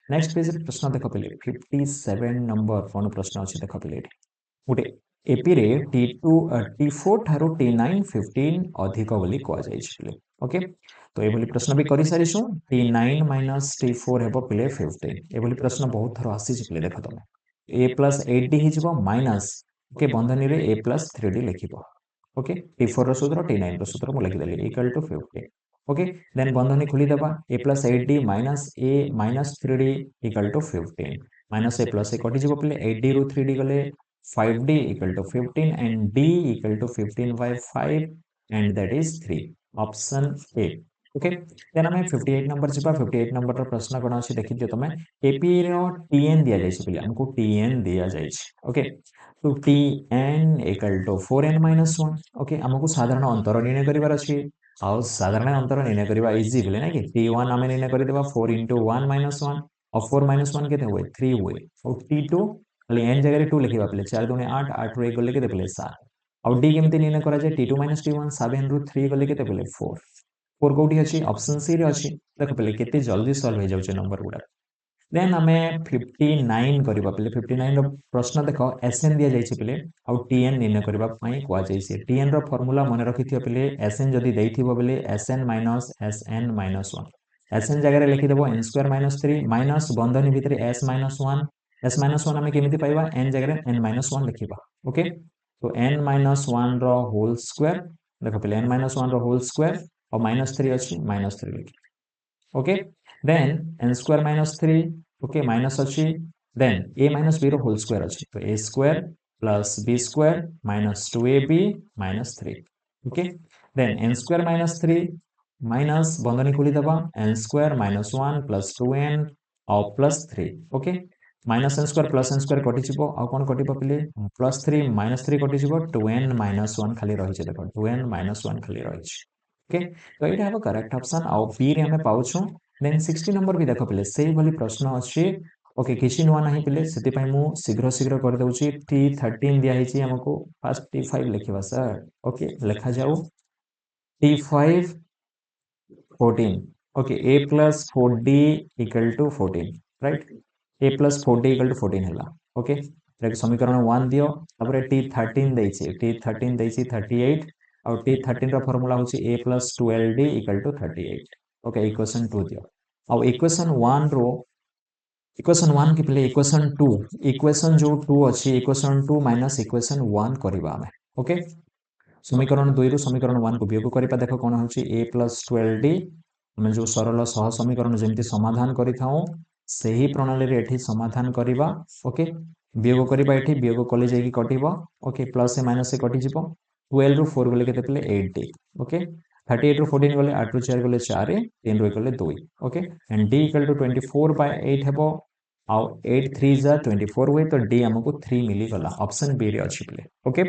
Next page रे प्रश्न देख पिले 57 नंबर कोन प्रश्न अछि देख पिले गोटे एपी रे T2 T4 ठारो T9 15 अधिक बोली कह जाय छिले ओके तो ए बोली प्रश्न भी करि सारिसु T9 माइनस T4 हेबो पिले 15 ए बोली प्रश्न बहुत थरो आसी छिले देख तमे a plus 8d हिजबो माइनस ओके बंधनी रे a plus 3d लिखिबो ओके T4 रो सूत्र T9 रो सूत्र मु लिखि देली इक्वल टू 15 ओके देन बंधनी खुली देबा a plus 8d minus a minus 3d equal to 15 minus a plus a कटि जिवो पिले 8d रो 3d गले 5d equal to 15 and d equal to 15 by 5 and that is 3 option A okay then हमें 58 number छिपा 58 number रो प्रश्न कोन अछि देखि दियो तमे एपी रो tn दिया जाय छै पिले हमको tn दिया जाय छै ओके तो tn equal to 4n minus 1 okay हमको साधारण अंतर निर्णय करिवार अछि आ साधारण अंतर निर्णय करिवा इजी पिले ना कि t1 हमें निर्णय करि देबा 4 into 1 minus 1 और 4 minus 1 केते हुए 3 हुए और t2 खाली n जगह 2 लिखिबा पिले 4 दूने 8 8 रो 1 गले केते पिले 7 और d केमते निर्णय करा जाय t2 - t1 7 रो 3 गले केते पिले 4 4 कोठी अछि ऑप्शन सी रे अछि देखो पिले केते जल्दी सॉल्व हो जाउ छै नंबर गुडा देन हमें 59 करिबा पिले 59 रो प्रश्न देखो sn दिया जाय छै पिले और tn निर्णय करिबा पई कोआ जाय छै tn रो फार्मूला मन रखिथियो पिले sn जदी दैथिबो पिले sn - sn - 1 sn जगह रे लिखि देबो n स्क्वायर - 3 माइनस बंधनी भितरे s - 1 s - 1 हमें केमिति पाइबा n जगह रे n - 1 लिखिबा ओके तो n - 1 रो होल स्क्वायर देखो पिले n - 1 रो होल स्क्वायर और -3 अछि -3 लिखि okay then n square -3 okay minus अछि देन a - b रो होल स्क्वायर अछि तो a square plus b square minus 2ab minus 3 okay then n square -3 minus बंधनी खोली दबा n स्क्वायर -1 प्लस 2n और plus 3 okay minus n square कटि जिवो आ कोन कटिबो पिले प्लस 3 -3 कटि जिवो 2n - 1 खाली रहि छै देखो 2n - 1 खाली रहि छै ओके तो एटा हबो करेक्ट ऑप्शन आ बी रे हमें पाउछु देन 60 नंबर भी देखो पिले सेही भली प्रश्न अछि ओके किछि नुवा नाही पिले सेति पई मु शीघ्र शीघ्र कर दउची t13 दिया हिची हमको फर्स्ट t5 लिखिबा सर ओके लिखा जाऊ t5 14 okay a plus 4d equal to 14 right a plus 4d equal to 14 हैला ओके रे समीकरण 1 दियो तबरे t13 दैछि t13 दैछि 38 और t13 रो फार्मूला होछि a plus 12d equal to 38 ओके इक्वेशन 2 दियो और इक्वेशन 1 रो इक्वेशन 1 के पहले इक्वेशन जो 2 अछि इक्वेशन 2 माइनस इक्वेशन 1 करिबा हमें ओके समीकरण 2 रु समीकरण 1 को वियोग करिबा देखो कोन होछि a plus 12d हमें जो सरल सह समीकरण जेमति समाधान करिथाउ सेही प्रणाली रे एठी समाधान करिबा ओके वियोग करिबा एठी वियोग कले जेकी कटिबो ओके प्लस ए माइनस ए कटि जिवो 12 रु 4 गले केते पले 8d ओके 38 रु 14 गले 8 रु 4 गले 4 3 रु गले 2 okay and d equal to 24 by 8 हेबो आउ 8 3 जा 24 हुए तो d हमको 3 मिली गला ऑप्शन बी रे अछि पले ओके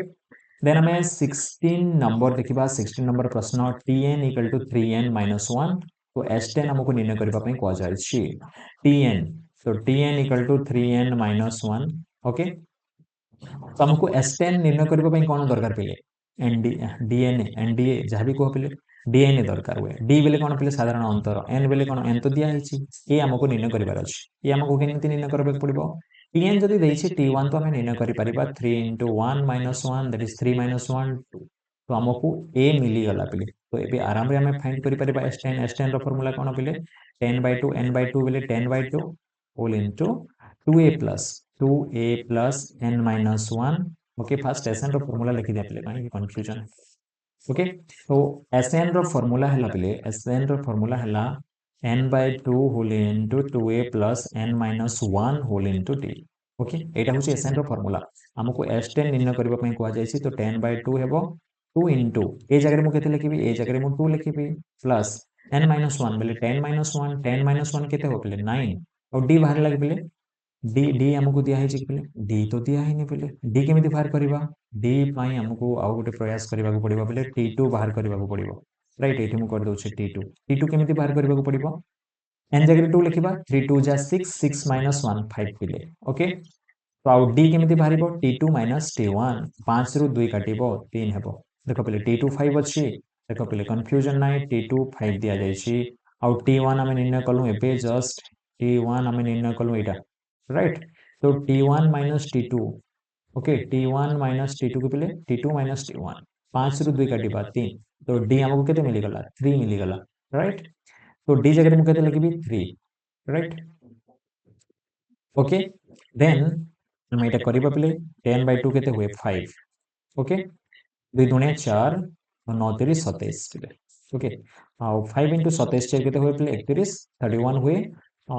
देन हमें 16 नंबर देखिबा 16 नंबर प्रश्न tn इक्वल टू 3n - 1 तो s10 हमको निर्णय करबा पई को जाय छी tn तो tn equal to 3n - 1 okay तो हमको s10 निर्णय करबा पई कोन दरकार पले nd dna nda जहा भी को पले dna दरकार हुए d बेले कोन पले साधारण अंतर n बेले कोन n तो दिया हिची ए हमको निर्णय करबार अछि ए हमको केनिति निर्णय करबा पड़िबो tn जदी दैछि t1 तो हमें निर्णय करि परिबा 3 into 1 minus 1 that is 3 minus 1 2 तो हमको a मिली गला पले तो एबे आराम रे हमें फाइंड करि परिबा s10 रो फार्मूला कोन पले 10 by 2 n by 2 बेले 10 by 2 whole into 2a plus n minus 1 okay first sn रो फार्मूला लिखि दे पले काहे कंफ्यूजन ओके तो sn रो फार्मूला हला पले sn रो फार्मूला हला n by 2 whole into 2a plus n minus 1 whole into t okay एटा होची sn रो फार्मूला हमको s10 निर्णय करबा पई कोआ जायछि तो 10 by 2 हेबो 2 into ए जगह रे मु केते लिखिबी ए जगह रे मु 2 लिखिबी प्लस n minus 1 बेले 10 minus 1 10 minus 1 केते हो पले 9 और d बाहर लाग पले d d हमको दिया है जे पले d तो दिया है नै पले d केमिति बाहर करबा d पई हमको आउ गोटे प्रयास करबा को पड़िबो पले t2 बाहर करबा को पड़िबो राइट एठी मु कर दउ छी t2 केमिति बाहर करबा को पड़िबो n जगह 2 लिखिबा 3 2 जा 6 6 minus 1 5 पले ओके तो आउ d केमिति बाहरिबो t2 minus t1 5 रु 2 काटिबो 3 हेबो देखो पले t2 5 अछि देखो पले कंफ्यूजन नाइ t2 5 दिया जायछि आउ t1 हमें निर्णय कलु एबे जस्ट T1 आम निर्णय कलु यहाँ राइट तो T1 minus T2 okay T1 minus T2 के पिले T2 माइनस T1 5 रु 2 काटिबा 3 तो D हमको केते मिलीगला 3 मिलीगला राइट तो D जगह मुझे केते लिखिबी 3 राइट ओके देन हम एटा करिबा पिले 10 by 2 केते हुए 5 ओके 2 दुणे 4 और 9 3 27 पिले ओके और 5 into 27 चेक केते हुए पिले 31 31 हुए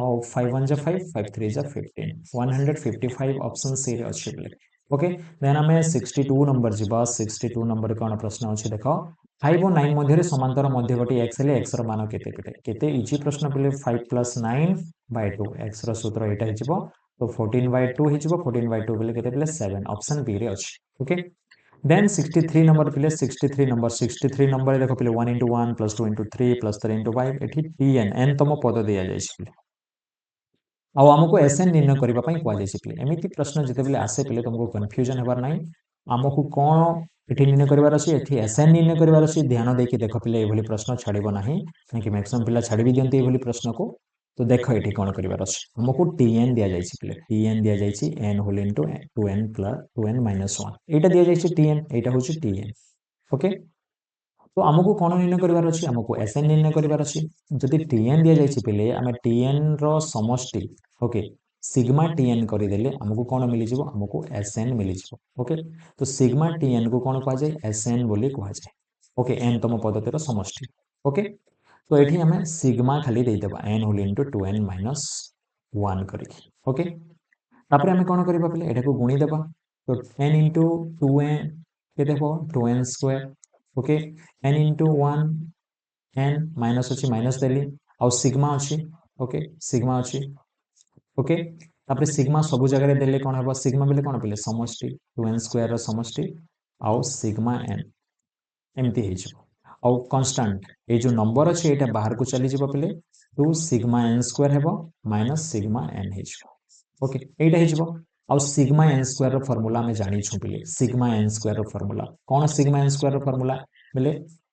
और 5 1 जा 5 5 3 जा 15 155 ऑप्शन सी रे अछि पिले ओके देन हमें 62 नंबर जिबा 62 नंबर कोन प्रश्न अछि देखो 5 और 9 मध्य रे समांतर मध्यगटी x ले x रो मान केते पिले केते इजी प्रश्न पिले 5 plus 9 by 2 x रो सूत्र एटा हिजबो तो 14 by 2 हिजबो 14 by 2 पिले केते पिले 7 ऑप्शन बी रे अछि ओके देन 63 नंबर पिले 63 नंबर देखो पिले 1 into 1 plus 2 into 3 plus 3 into 5 एठी tn n तम पद दिया जाय छै आ हमको एसएन निर्णय करबा पई कुआ जाय छै पिले एमिति प्रश्न जते पिले आसे पिले तुमको कंफ्यूजन हेबार नै हमको कोन एठी निर्णय करबार अछि एठी एसएन निर्णय करबार अछि ध्यान देकी देखो पिले ए भली प्रश्न छाड़िबो नाही कि मैक्सिमम पिला छाड़ी भी दियंती ए भली प्रश्न को तो देखो एठी कोन करबार अछि हमको tn दिया जाय छै पिले tn दिया जाय छै n whole into 2n plus 2n minus 1 एटा दिया जाय छै tn एटा होछि tn ओके तो आमको कोन निर्णय करबार अछि आमको एसएन निर्णय करबार अछि जदि tn दिया जाय छै पिले आमे tn रो समष्टि ओके सिग्मा tn करि देले आमको कोन मिलि जिवो आमको एसएन मिलि जिवो ओके तो सिग्मा tn को कोन कहै जाय एसएन बोली कहै जाय ओके n तम पद्धतिर समष्टि ओके तो एठी हमें सिग्मा खाली दे देबा n whole into 2n minus 1 करि ओके तापर हमें कोन करबा पिले एटा को गुणी देबा तो n into 2n के देबो 2n square okay n into 1 n minus अछि माइनस देली और सिग्मा अछि ओके सिग्मा अछि ओके तापर सिग्मा सब जगह रे देले कोन हेबो सिग्मा बेले कोन पिले समष्टि 2n स्क्वायर रो समष्टि और सिग्मा n एमती हे छ और कांस्टेंट ए जो नंबर अछि एटा बाहर को चली जिवो पिले 2 सिग्मा n स्क्वायर हेबो माइनस सिग्मा n हे छ ओके एटा हे जिवो और sigma n square rho formula में जानि छु पिले sigma n square rho formula कोन sigma n square rho formula बेले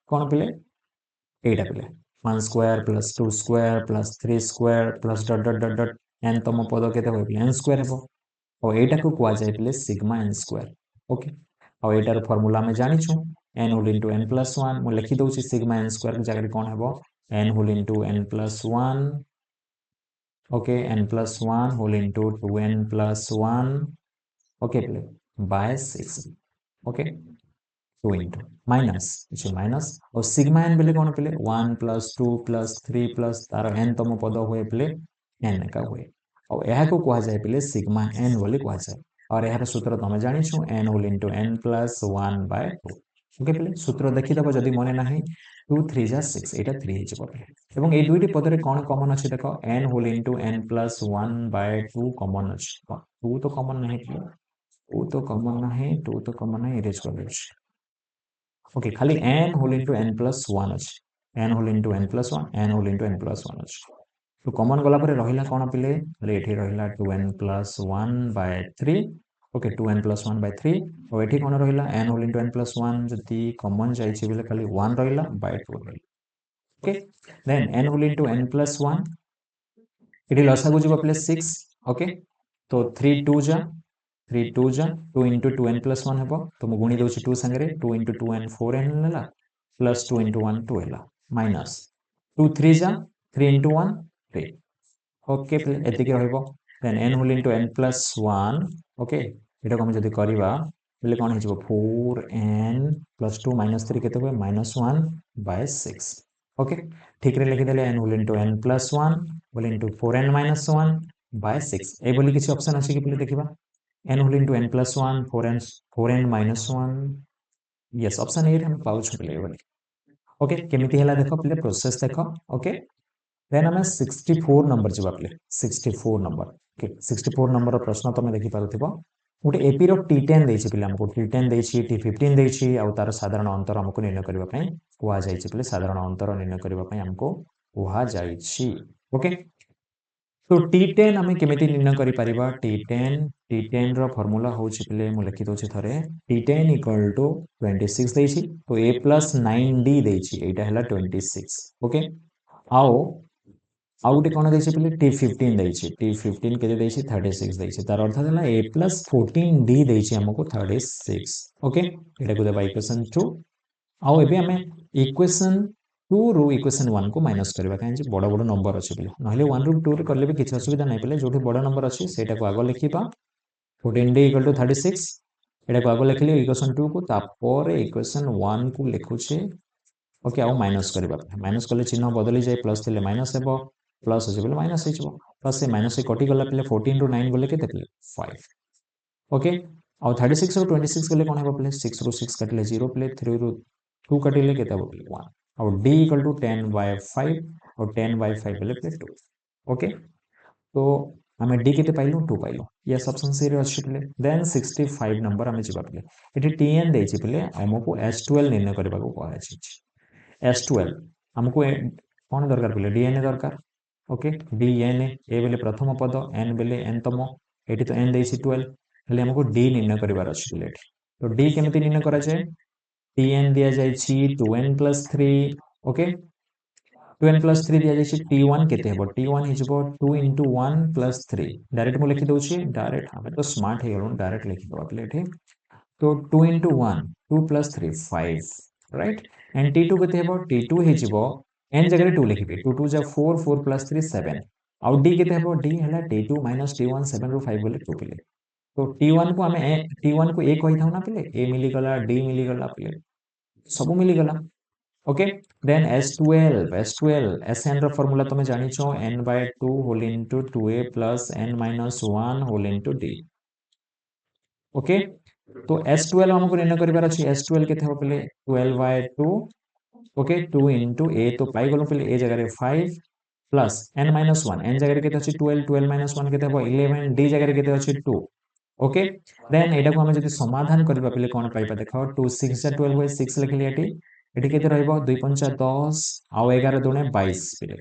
कोन पिले एटा पिले 1 square plus 2 square plus 3 square plus dot dot dot dot n तम पद केते होय n स्क्वायर हेबो और एटा को कुआ जाय पिले सिग्मा n स्क्वायर ओके और एटार फार्मूला में जानि छु n whole into n plus 1 मु लिखि दउछि सिग्मा n स्क्वायर के जगह रे कोन हेबो n whole into n plus 1 okay n plus 1 whole into 2n plus 1 okay प्ले बाय 6 ओके 2 into माइनस इसे माइनस और सिग्मा n बेले कोन पिले 1 plus 2 plus 3 plus तार n तम पद होए पिले n का होए और यह को कहा जाए पिले सिग्मा n बोली कहा जाए और यार सूत्र तमे जानि छु n whole into n plus 1 by 2 okay पिले सूत्र देखि दबो जदी मने नाही 2 3 जा 6 एटा 3 हे जबो पिले एवं ए दुईटी पद रे कोन कॉमन अछि देखो n whole into n plus 1 by 2 common अछि 2 तो कॉमन नाही पिले 2 तो कॉमन नाही 2 तो कॉमन नाही इरेज कर देछि ओके खाली n whole into n plus 1 अछि n whole into n plus 1 n whole into n plus 1 अछि तो कॉमन गला पर रहिला कोन पिले रे एठी रहिला 2n plus 1 by 3 okay 2n plus 1 by 3 और एठी कोन रहिला n whole into n plus 1 जति कॉमन जाय छै बिले खाली 1 रहिला by 2 रहिला okay then n whole into n plus 1 एठी लसागु जिवो पिले 6 ओके तो 3 2 जा 3 2 जा 2 into 2n plus 1 हेबो तो मु गुणी दोछि 2 संगे 2 into 2n 4n लेला plus 2 into 1 2 हेला माइनस 2 3 जा 3 into 1 3 ओके एति के रहइबो then n whole into n plus 1 okay एटा को हम जदी करबा बेले कोन हे जबो 4n plus 2 minus 3 केते होय -1 by 6 ओके ठीक रे लिखि देले n whole into n plus 1 whole into 4n minus 1 by 6 ए बोली किछि ऑप्शन अछि कि पहिले देखिबा n whole into n plus 1 4n minus 1 yes option A हम पाउ छु पहिले बोली ओके केमिति हला देखो पहिले प्रोसेस देखो ओके देन हमें 64 नंबर जवाब ले 64 नंबर ओके 64 नंबर प्रश्न तमे देखि पारुथिबो गोटे एपी रो T10 दैछि पिले हमको T10 दैछि T15 दैछि आ तार साधारण अंतर हमको निर्णय करबा पई कुआ जायछि पिले साधारण अंतर निर्णय करबा पई हमको कुआ जायछि ओके तो T10 हमें केमिति निर्णय करि परिबा T10 रो फार्मूला होछि पिले मु लिखि दोछि थरे T10 इक्वल टू 26 दैछि तो a plus 9d दैछि एटा हला 26 ओके आओ आउ गोटे कौन देछि पिले T15 देछि T15 केते देछि 36 देछि तार अर्थ हला A + 14D देछि हमको 36 ओके एटा को देबा इक्वेशन 2 आउ एबे हमें इक्वेशन 2 रो इक्वेशन 1 को माइनस करबा काहे जे बड़ बड़ नंबर अछि पिले नहले 1 रो 2 रे करले भी किछ असुविधा नै पिले जोठी बड़ नंबर अछि सेटा को आगो लिखिबा 14D = 36 एटा को आगो लिखले इक्वेशन 2 को तापर इक्वेशन 1 को लिखुछे ओके आउ माइनस करबा माइनस करले चिन्ह बदली जाय प्लस थिले माइनस हेबो प्लस अछि बोले माइनस हे छबो प्लस से माइनस से कटि गला पले 14 रो 9 गले केते पले 5 ओके आउ 36 रो 26 गले कोन हेबो पले 6 रो 6 काटिले 0 पले 3 रो 2 काटिले केते हेबो पले 1 आउ d = 10/5 और 10/5 पले 2 ओके तो हमें d केते पाइलो 2 पाइलो यस ऑप्शन सी रे अछि पले देन 65 नंबर हमें जिबा पले एठी tn देछि पले हमको s12 निर्णय करबा को कहै अछि S12 हमको कौन दरकार पड़े DNA दरकार ओके DNA ए बेले प्रथम पद n बेले n तम एठी तो n देछि 12 हेले हमको d निर्णय करबार अछि बेले तो d केमिति निर्णय करा जाय tn दिया जाय छी 2n + 3 ओके 2n + 3 दिया जाय छी t1 केते हेबो t1 हिजबो 2 * 1 + 3 डायरेक्ट मु लिखि दउ छी डायरेक्ट हमें तो स्मार्ट हे गलो डायरेक्ट लिखि दवा पले एठी तो 2 * 1 2 + 3 5 राइट एंड t2 केते हेबो t2 हिजबो n जगह 2 लिखिबे 2 2 जा 4 4 + 3 7 आउ d केते हेबो d हला t2 - t1 7 रो 5 बोले 2 पिले तो t1 को हमें t1 को a कहि थाउ ना पिले a मिली गला d मिली गला पिले सब मिली गला ओके देन s12 sn रो फार्मूला तमे जानि छो n/2 whole into 2a + n - 1 whole into d okay तो S12 हमको निर्णय करिवार अछि S12 केते हो पले 12/2 ओके 2 * a तो पाई गलो पले a जगह रे 5 प्लस n - 1 n जगह रे केते अछि 12 12 - 1 केते हो 11 d जगह रे केते अछि 2 ओके देन एटा को हम जति समाधान करबा पले कोन पाइबा देखो 2 6 जा 12 होय 6 लिखली एटी केते रहइबो 2 5 10 आ 11 2 22 पले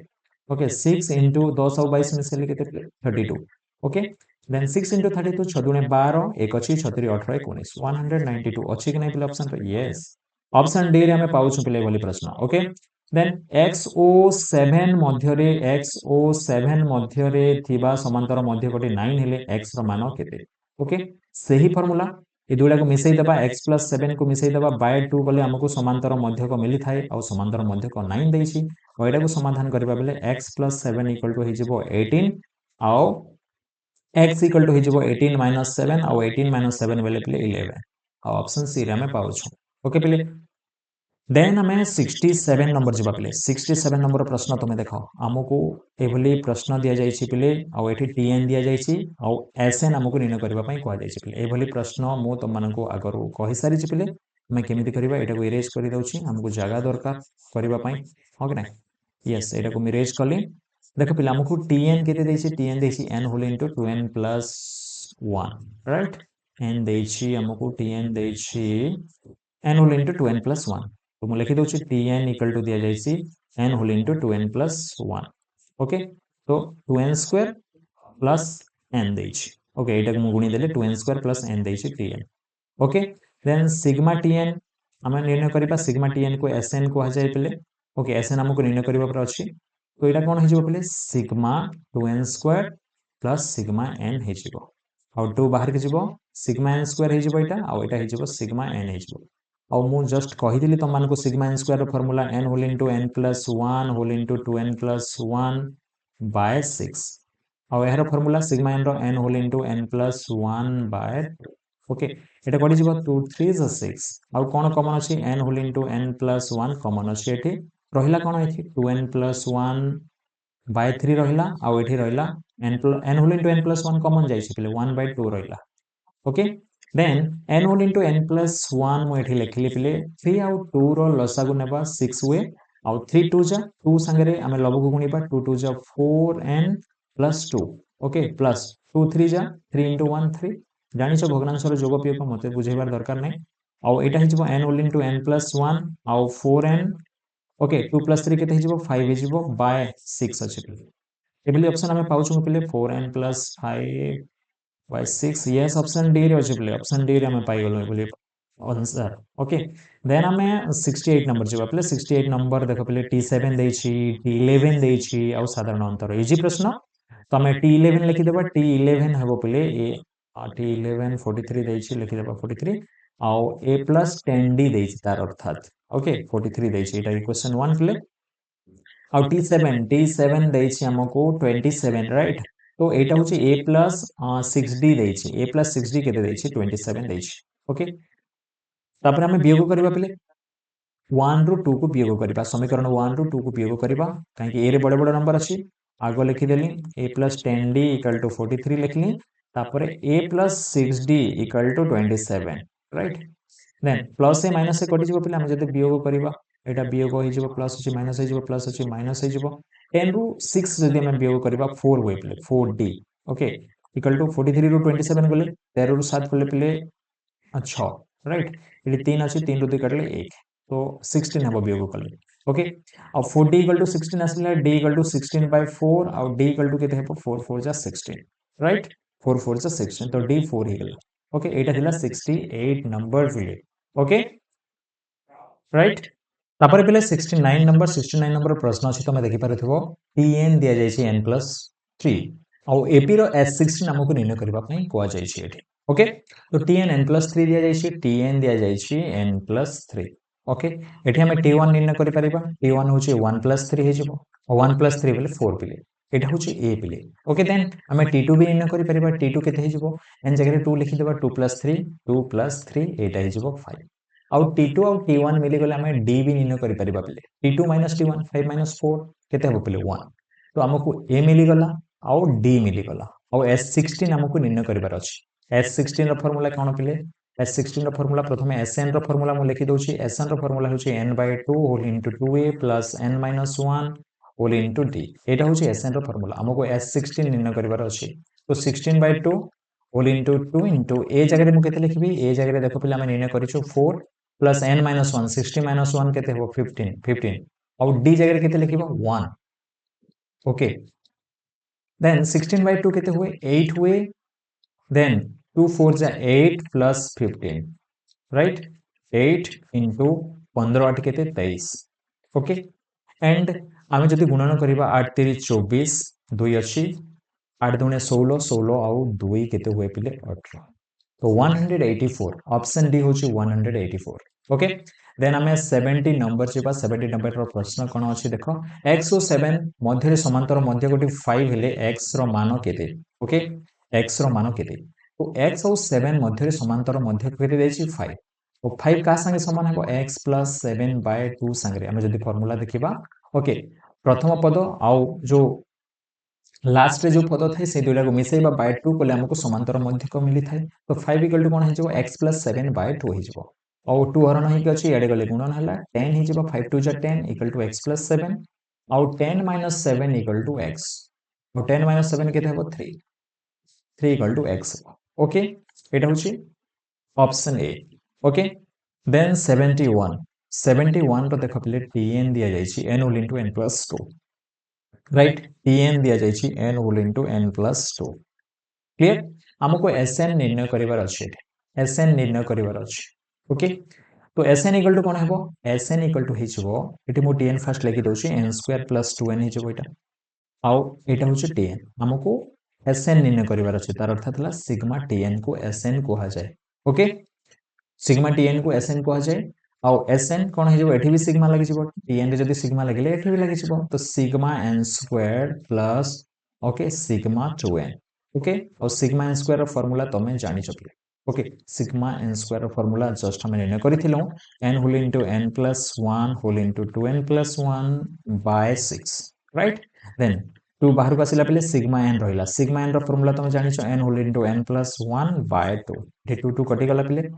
ओके 6 * 10 और 22 मिसले केते 32 ओके देन 6 * 32 6 दुणे 12 1 अछि 6 3 18 19 192 अछि कि नै पिले ऑप्शन रे यस ऑप्शन डी रे हमें पाउछु पिले बोली प्रश्न ओके देन XO7 मध्य रे XO7 मध्य रे थिबा समांतर मध्य कोटि 9 हेले x रो मान केते ओके सही फार्मूला ए दुडा को मिसई दबा x + 7 को मिसई दबा बाय 2 बोले हमको समांतर मध्य को मिली थाए और समांतर मध्य को 9 देछि और एटा को समाधान करबा बेले x + 7 = हिजबो 18 आउ x = हिजबो 18 - 7 और 18 - 7 बेले पिले 11 और ऑप्शन सी रे हमें पाउछु ओके पिले देन हमें 67 नंबर जिबा पिले 67 नंबर प्रश्न तमे देखो हमको एभली प्रश्न दिया जायछि पिले और एठी tn दिया जायछि और sn हमको निर्णय करबा पई कहै जायछि पिले एभली प्रश्न मो त मानको आगरो कहि सारि छि पिले मैं केमिति करबा एटा को इरेज करि दउछि हमको जगह दरकार करबा पई हो कि नै यस एटा को इरेज कली देखो पिले हमको tn केते देछि tn देछि n whole into 2n + 1 right n देछि हमको tn देछि n होल इनटू 2n + 1 तो मु लिखि दउछि tn = दिया जायछि n whole into 2n + 1 okay तो 2n² + n देछि ओके एटा को मु गुणी देले 2n² + n देछि tn okay then sigma tn हमें निर्णय करबा सिग्मा tn को sn को जाय पिले ओके sn हमको निर्णय करबा पर अछि तो एटा कोन हिजो पिले सिग्मा 2n² + सिग्मा n हिजो और 2 बाहर के जिवो सिग्मा n² हिजो एटा और एटा हिजो सिग्मा n हिजो और मु जस्ट कहि दिली त मानको सिग्मा n² रो formula n whole into n + 1 whole into 2n + 1 by 6 और एहरो फार्मूला सिग्मा n रो n whole into n + 1 by 2 okay एटा कोडी जिवो 2 3 is 6 और कोन कॉमन अछि n whole into n + 1 common अछि एठी रहिला कोन एठी 2n + 1 बाय 3 रहिला और एठी रहिला n whole into n + 1 common जाय छि पले 1 बाय 2 रहिला okay then n whole into n + 1 मु एठी लिखली पले 3 और 2 रो लसागु नेबा 6 वे और 3 2 जा 2 संगे हमें लबु को गुणीबा 2 2 जा 4n + 2 ओके प्लस 2 3 जा 3 * 1 3 जानि छ भग्नांशर जोगपिय को मते बुझेबार दरकार नै और एटा हिजबो n होल इनटू n + 1 और 4n ओके 2 + 3 केते हिजबो 5 हिजबो बाय 6 अछि एबली ऑप्शन हमें पाउछु पले 4n + 5 by 6 yes option D रे अछि पले ऑप्शन डी रे हमें पाई गलो एबली आंसर ओके देन आमे 68 नंबर जबा पले 68 नंबर देखो पले T7 देछि T11 देछि आ साधारण अंतर इजी प्रश्न तो आमे T11 लिखि देबा T11 हबो पले ए T11 43 देछि लिखि देबा 43 आ a + 10d देछि तार अर्थात ओके 43 देछि एटा क्वेश्चन 1 पले आ T7 देछि हमको 27 राइट तो एटा होछि a + 6d देछि a + 6d केते देछि 27 देछि ओके तापर हमें वियोग करबा पले 1 रु 2 को वियोग करबा समीकरण 1 रु 2 को वियोग करबा काहे कि ए रे बड़े बड़े नंबर अछि आगो लिखि देली a + 10d = 43 लिखली तापर a + 6d = 27 right then plus A minus ए कटि जिवो पले हम जदि वियोग करबा एटा वियोग होई जिवो प्लस अछि माइनस होई जिवो प्लस अछि माइनस होई जिवो 10 रु 6 जदि हम वियोग करबा 4 होई पले 4d ओके = 43 रु 27 गले 13 रु 7 गले पले 6 राइट ये 3 अच्छे 3 रु 2 काटले 1 तो 16 हम वियोग कले ओके अब 4d = 16 आसला d = 16 by 4 और d = केते हेबो 4 4 जा 16 राइट 4 4 जा 16 तो d 4 हे गेला ओके एटा थिला 68 नंबर फिले ओके राइट तापर पिले 69 नंबर प्रश्न अछि तमे देखि पारथिबो tn दिया जाय छै n+3 और एपी रो s16 हमको निर्णय करबा पई कोआ जाय छै एठी ओके तो tn n+3 दिया जाय छै tn दिया जाय छै n+3 ओके एठी हम t1 निर्णय करि परिबा t1 होची 1 + 3 हे जिवो 1 + 3 बेले 4 पिले एटा होची a पिले ओके देन हम t2 भी निर्णय करि परिबा t2 केते हे जिवो n जगह 2 लिखि देबा 2 + 3 2 + 3 एटा हे जिवो 5 आउ t2 आउ t1 मिली गले हम d भी निर्णय करि परिबा पिले t2 - t1 5 - 4 केते हबो पिले 1 तो हमको a मिली गला आउ d मिली गला आउ s16 हमको निर्णय करिबार अछि s16 रो फार्मूला कोन पिले s16 रो फार्मूला प्रथमे sn रो फार्मूला मु लिखि दोछि sn रो फार्मूला होछि n/2 whole into 2a plus n - 1 whole into d एटा होछि sn रो फार्मूला हमको s16 निर्णय करिबार अछि तो 16/2 होल इनटू 2 इनटू a जगह मु केते लिखबी a जगह देखो पिले हम निर्णय करिछु 4 प्लस n - 1 60 - 1 केते हो 15 और d जगह केते लिखिबो 1 ओके then 16/2 केते हुए 8 हुए then 2 4 जा 8 plus 15 right 8 into 15 8 केते 23 ओके एंड आमे जदि गुणन करिबा 8 3 24 2 अछि 8 दुने 16 16 आउ 2 केते हुए पिले 18 तो 184 ऑप्शन डी होची 184 ओके देन हमें 70 नंबर छिबा 70 नंबर रो प्रश्न कोन अछि देखो x और 7 मध्य रे समांतर मध्य गोटी 5 हेले x रो मान केते ओके x रो मान केते तो x और 7 मध्य रे समांतर मध्य केते देछि 5 तो 5 का संगे समान हेबो x + 7/2 संगे हम जदि फार्मूला देखिबा ओके प्रथम पद आउ जो लास्ट रे जो पद थाए से दुटा को मिसेइबा बाय 2 कोले हमको समांतर मध्य को मिली थाए तो 5 = कोन हे जबो x + 7/2 हे जबो और 2 हरण हे के अछि एडे गले गुणन हला 10 हे जबो 5 2 = 10 = x + 7 और 10 - 7 = x और 10 - 7 केते हेबो 3 3 = x ओके एटा होछि ऑप्शन ए ओके देन 71 रो देखो पले tn दिया जाय छि n whole into n + 2 right tn दिया जाय छि n whole into n + 2 clear हमको sn निर्णय करिवार अछि sn निर्णय करिवार अछि ओके तो sn = कोन हेबो sn = हे जबो एटी मो tn फर्स्ट लिखि दोछि n² + 2n हे जबो एटा आउ एटा होछि tn हमको sn निर्णय करिवार अछि तार अर्थ हला सिग्मा tn को sn कोहा जाय ओके सिग्मा tn को sn कोहा जाय आउ sn कोन हे जबो एठी भी सिग्मा लागि जबो tn रे जदि सिग्मा लागिले एठी भी लागि जबो तो sigma n² plus okay sigma 2n okay और सिग्मा n² रो फार्मूला तमे जानि चपले ओके सिग्मा n² रो फार्मूला जस्ट हम निर्णय करिथिलौ n whole into n + 1 whole into 2n + 1 by 6 right then 2 बाहर को आसिला पले सिग्मा n रहिला सिग्मा n रो फार्मूला तमे जानि छ n whole into n + 1 by 2 ए 2 2 कटि गला पले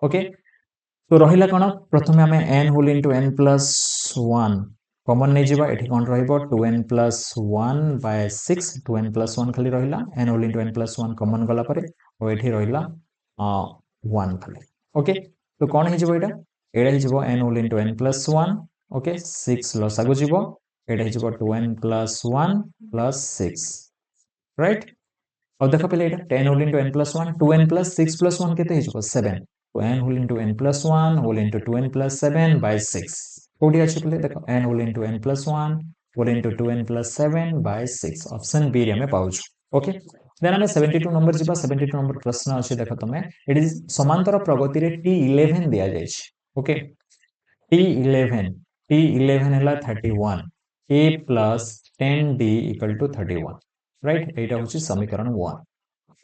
ओके तो रहिला कोन प्रथमे हमें n whole into n + 1 common नै जिबा एठी कोन रहइबो 2n + 1 बाय 6 2n + 1 खाली रहिला n whole into n + 1 common गला परे ओ एठी रहिला 1 खाली ओके तो कोन हे जिवो एटा एडा हे जिवो n whole into n + 1 okay 6 लसागु जिवो एडा हे जिवो 2n + 1 + 6 राइट और देखो पहले एटा 10 होल इनटू n + 1 2n + 6 + 1 केते हे जिवो 7 तो n whole into n plus 1 whole into 2n plus 7 by 6 कोडी अछि पले देखो n whole into n plus 1 whole into 2n plus 7 by 6 option B रे हमें पाउछु ओके देन हमें 72 नंबर जिबा 72 नंबर प्रश्न अछि देखो तमे इट इज समांतर प्रगति रे t11 दिया जाय छै ओके t11 t11 हला 31 a plus 10d equal to 31 right एटा होछि समीकरण 1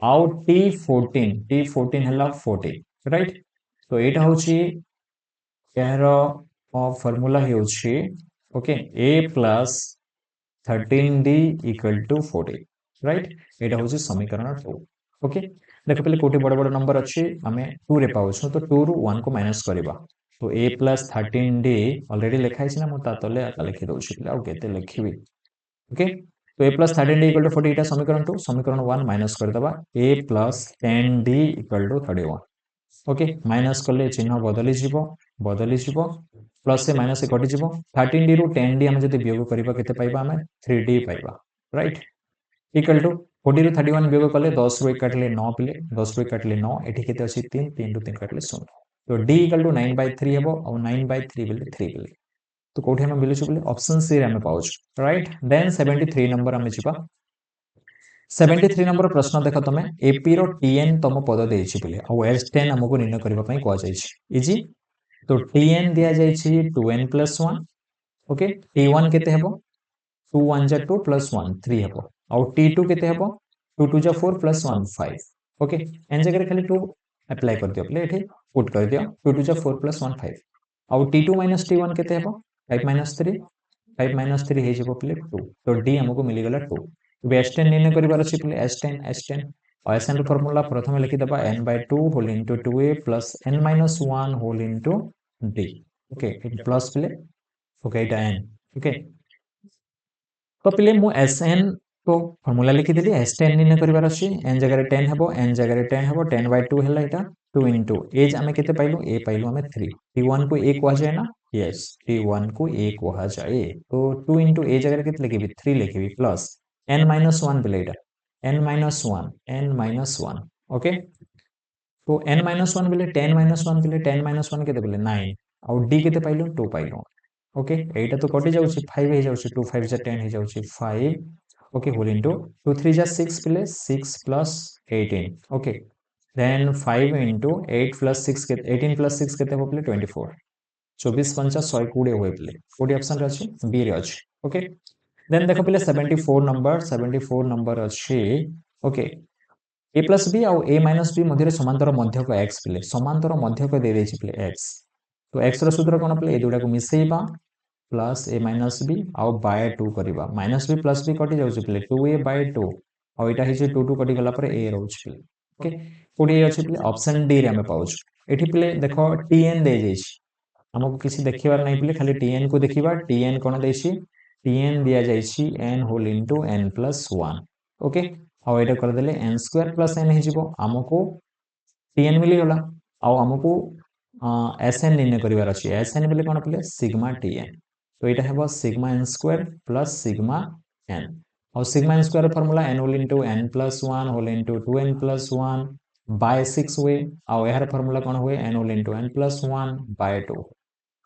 आउ t14 हला 40 राइट तो एटा होछि यार फॉर्मूला हे होछि okay a plus 13d equal to 40 right एटा होछि समीकरण 2 ओके देखो पहले कोटी बड़ बड़ नंबर अछि हमें 2 रे पाउछु तो 2 रु 1 को माइनस करबा तो a प्लस 13d ऑलरेडी लिखाइ छै ना मु ता तले लिखि दउ छी आ केते लिखिबी ओके तो a plus 13d equal to 40 एटा समीकरण 2 समीकरण 1 माइनस कर दबा a plus 10d equal to 31 okay minus कले चिन्ह बदली जीवो प्लस से माइनस से कटि जीवो 13d रु 10d हम जदि वियोग करबा केते पाइबा हमें 3d पाइबा राइट इक्वल टू 40 रु 31 वियोग कले 10 रु 1 काटले 9 पिले 10 रु 1 काटले 9 एठी केते अछि 3 3 रु 3 काटले 0 तो d इक्वल टू 9/3 हेबो और 9/3 बिले 3 बिले तो कोठी हम मिलु छु बिले ऑप्शन सी रे हम पाउछ राइट देन 73 नंबर हम जिबा 73 नंबर प्रश्न देख तमे एपी रो टीएन तम पद देछि बिले और s10 हमको निर्णय करबा पई को जाइछि इजी तो टीएन दिया जाइछि 2n + 1 ओके t1 केते हेबो 2 1 जा 2 + 1 3 हेबो और t2 केते हेबो 2 2 जा 4 + 1 5 ओके एन जगह खाली 2 अप्लाई कर दियो प्ले एठी पुट कर दियो 2 2 जा 4 + 1 5 और t2 - t1 केते हेबो 5 - 3 5 - 3 हे जेबो प्ले 2 तो d हमको मिली गला 2 s10 निर्णय करिवार अछि प्ले s10 और sn रो फार्मूला प्रथम लिखि दबा n/2 whole into 2a plus n - 1 whole into d okay plus प्ले ओके एटा n ओके तो प्ले मु sn को फार्मूला लिखि देली s10 निर्णय करिवार अछि n जगह 10 हेबो n जगह 10 हेबो 10/2 हेला एटा 2 इनटू एज हमें केते पाइलु a पाइलु हमें 3 t1 को a कहा जाए ना यस t1 को a कहा जाए तो 2 इनटू a जगह केते लिखिबी 3 लिखिबी प्लस n - 1 प्ले एटा n-1 ओके तो n-1 बिले 10 - 1 बिले 10 - 1 केते बिले 9 और d केते पाइलो 2 पाइलो ओके एटा तो कटि जाउछि 5 हे जाउछि 2 5 जा 10 हे जाउछि 5 ओके होल इनटू 2 3 जा 6 बिले 6 plus 18 okay then 5 into 8 plus 6 के 18 प्लस 6 केते हो बिले 24 24 पंचा 120 होय बिले 40 ऑप्शन रे अछि बी रे अछि ओके देन देखो पहले 74 नंबर अच्छी ओके a प्लस बी और a माइनस बी मध्य समांतर मध्यक x पिले समांतर मध्यक दे देछि पिले x तो x रो सूत्र कोन पिले ए दुडा को मिसेइबा प्लस a माइनस बी और बाय 2 करबा माइनस बी प्लस बी कटि जाउछि पिले 2a/2 और एटा हिजे 2 2 कटि गला पर a रहउछि पिले ओके कोडी अछि पिले ऑप्शन डी रे हम पाउछु एठी पिले देखो tn दे जाइछि हमको किसी देखिबार नहीं पिले खाली tn को देखिबा tn कोन देछि tn दिया जाइछि n whole into n plus 1 okay और एटा कर देले n² प्लस n हिजिबो हमको tn मिली गला और हमको sn निर्णय करिवार अछि sn बिले कोन पिले सिग्मा tn तो एटा हेबो sigma n² plus sigma n और sigma n² formula n whole into n plus 1 whole into 2n plus 1 by 6 हुए और यार फार्मूला कोन हुए n whole into n plus 1 by 2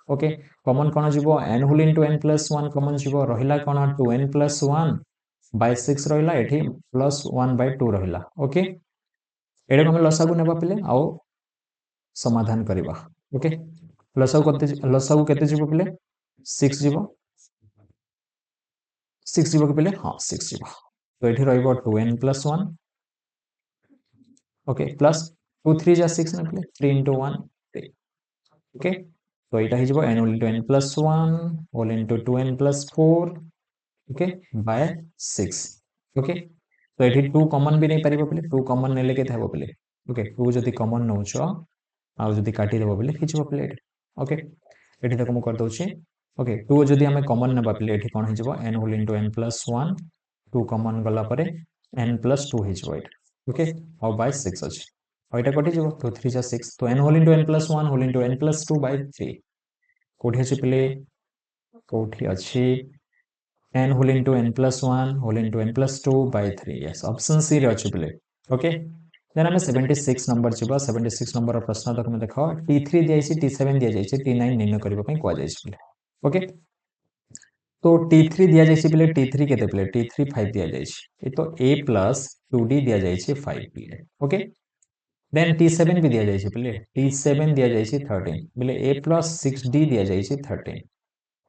okay common कोन जीवो n whole into n plus 1 common जीवो रहिला कोन 2n प्लस 1 बाय 6 रहिला एठी प्लस 1 बाय 2 रहिला ओके एडे हम लसागु नेबा पिले आउ समाधान करिबा ओके लसागु केते जीवो पिले 6 जीवो 6 जीवो के पिले हां 6 जीवो तो एठी रहइबो 2n प्लस 1 ओके प्लस 2 3 जा 6 ने पिले 3 इनटू 1 ओके तो एटा हिजबो n whole into n plus 1 whole into 2n plus 4 okay by 6 okay तो एठी 2 कॉमन भी नहीं परिबो पले 2 कॉमन नेले के थाबो पले ओके 2 जदी कॉमन नउचो आ जदी काटी देबो पले हिजबो पले ओके एठी तक हम कर दउची ओके 2 जदी हमें कॉमन नेबा पले एठी कोन हिजबो n whole into n plus 1 2 common गला परे n प्लस 2 हिजबो एठी ओके और बाय 6 अछि और एटा कटि जबो 2 3 जा 6 तो n whole into n plus 1 whole into n plus 2 by 3 कोठी अछि पले कोठी अछि n whole into n plus 1 whole into n plus 2 by 3 yes option C रे अछि पले ओके देन आम 76 नंबर जी 76 नंबर प्रश्न तक देख T3 दिखाई T7 दिखाई T9 निर्णय करने कहुई ओके तो T3 दिखाई पे T3 के T3 5 दिखाई तो A प्लस 2D दिखाई 5 पे ओके देन T7 भी दिखाई पे T7 दिखाई 13 बोले A प्लस 6D दिखाई 13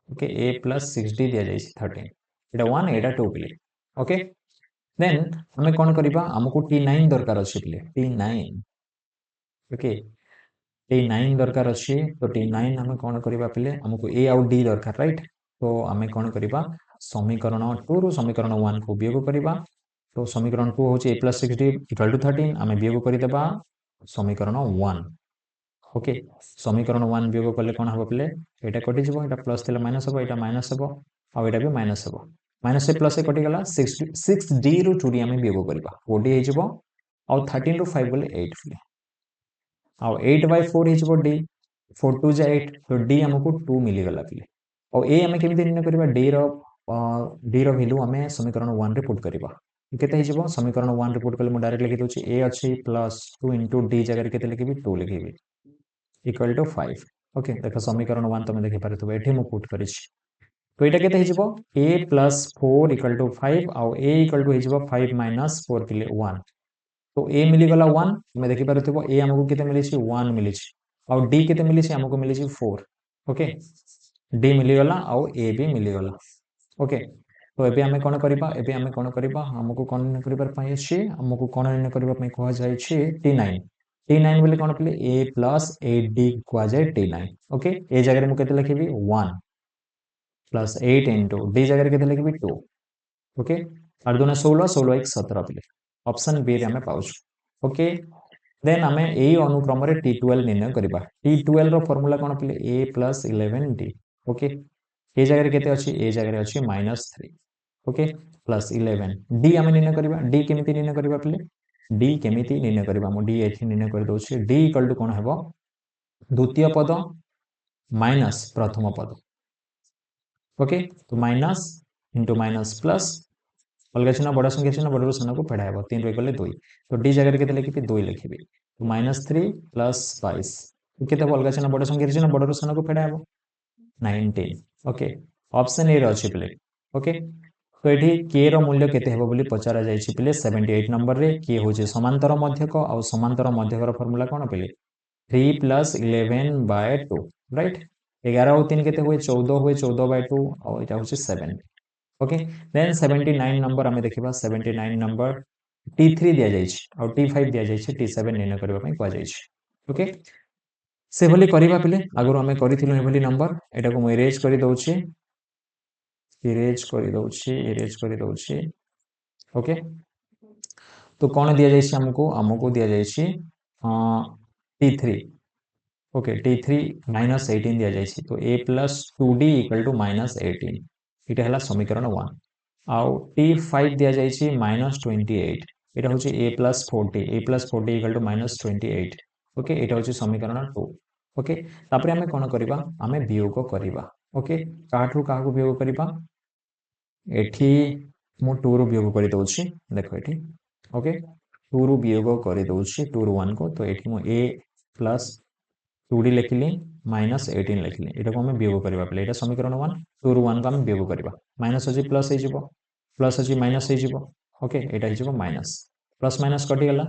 ओके A प्लस 6D दिखाई 13 एटा 1 एटा 2 पे ओके देन हमें कौन करबा हमको T9 दरकार अछि पे T9 ओके T9 दरकार अछि तो T9 हमें कौन करबा पे हमको A आउ D दरकार राइट तो आम कौन करबा समीकरण 2 रु समीकरण 1 को वियोग करबा तो समीकरण 2 होची A plus 6D equal to 13 आम वियोग करदेबा समीकरण 1 ओके समीकरण 1 वियोग कले कौन हम पे यहाँ कटि जा प्लस थे माइनस हम यहाँ माइनस हम आउ भी माइनस हम माइनस ए प्लस ए कटिगला 6D रु 2D आम वियोग करवा 4D हो आउ 13 रु 5 बोले 8 फिले आउ 8 बाय 4 हो D 4 2 जा 8 तो D आमको 2 मिलीगला फिले और ए आम केमी निर्णय करवा D रैल्यू आम समीकरण 1 रे पुट करवा केते हो समीकरण 1 रे पुट कले मुझे डायरेक्ट लिखि दूसरी ए अच्छी प्लस 2 इंटू D जगह के लिखी 2 लिखी इक्वल टू 5 ओके देख समीकरण 1 तुम देखि पारथबो एठी मु पुट करिछि तो एटा केते हिजबो a प्लस 4 इक्वल टू 5 आउ a इक्वल टू हिजबो 5 माइनस 4 के लिए 1 तो a मिली गला 1 तुम देखि पारथबो a हमको केते मिलिछि 1 मिलिछि आउ d केते मिलिछि हमको मिलिछि 4 ओके d मिली गला आउ a भी मिली गला ओके तो एबे हमें कोन करबा एबे हमें कोन करबा हमको कोन निर्णय करबार पई अछि हमको कोन निर्णय करबा पई कहवा जाय छी T9 T9 बोले कौन पे A प्लस 8D कह जाए T9 ओके ए जगह में केते लिखिबी 1 प्लस 8 इंटू D जगह केते लिखिबी 2 ओके और दोने 16 16 1 17 पे ऑप्शन बी रे हमें पाउछ ओके देन हमें ए अनुक्रम रे T12 निर्णय करबा T12 रो फार्मूला कौन पे A प्लस 11D ओके ए जगह केते अछि ए जगह अछि -3 ओके प्लस 11 D हमें निर्णय करबा D केमिति निर्णय करबा पे D केमिति निर्णय करबा मु D एथि निर्णय कर दोछि D इक्वल टू कोन हेबो द्वितीय पद माइनस प्रथम पद ओके तो माइनस इंटू माइनस प्लस अलग चिन्ह बड़ा संख्या चिन्ह बड़ सान को फेड़ा हेबो 3 रे गले 2 तो D जगह केते लिखिबी 2 लिखिबी तो -3 प्लस 22 केते अलग चिन्ह बड़ संख्या चिन्ह बड़ सान को फेड़ा हेबो 19 ओके ऑप्शन ए रे अछि प्ले ओके तो ये के रो मूल्य केते हेबो बोली पचारा जायछि पिले 78 नंबर रे के होचे समांतर मध्यक और समांतर मध्यकर फार्मूला कोन पिले 3 प्लस 11 बाय 2 राइट 11 और 3 केते हुए 14 बाय 2 और এটা হচ্ছে 7 ओके देन 79 नंबर हमें देखिबा 79 नंबर T3 दिया जायछि और T5 दिया जायछि T7 निर्णय करबा पई कहै जायछि ओके से भली करबा पिले आगु हमें करिथिलु ए भली नंबर एटा को मु इरेज करि दउछि इरेज करि दउछि ओके तो कौन दिया जायछि हमको दिया जायछि T3 ओके T3 -18 दिया जायछि तो A plus 2D equal to -18 इटा हला समीकरण 1 आउ T5 दिया जायछि -28 इटा होछि A plus 40 equal to -28 okay इटा होछि समीकरण 2 ओके तापर हमें कोन करबा हमें वियोग करबा ओके काठरू काहू वियोग करबा एठी मु 2 रु वियोग करि दउछि देखो एठी ओके 2 रु वियोग करि दउछि 2 रु 1 को तो एठी मु A प्लस 2D लिखिली -18 लिखिली एटा को हमें वियोग करबा पले एटा समीकरण 1 2 रु 1 को हम वियोग करबा माइनस अछि प्लस हे जिवो प्लस अछि माइनस हे जिवो ओके एटा हे जिवो माइनस प्लस माइनस कटि गला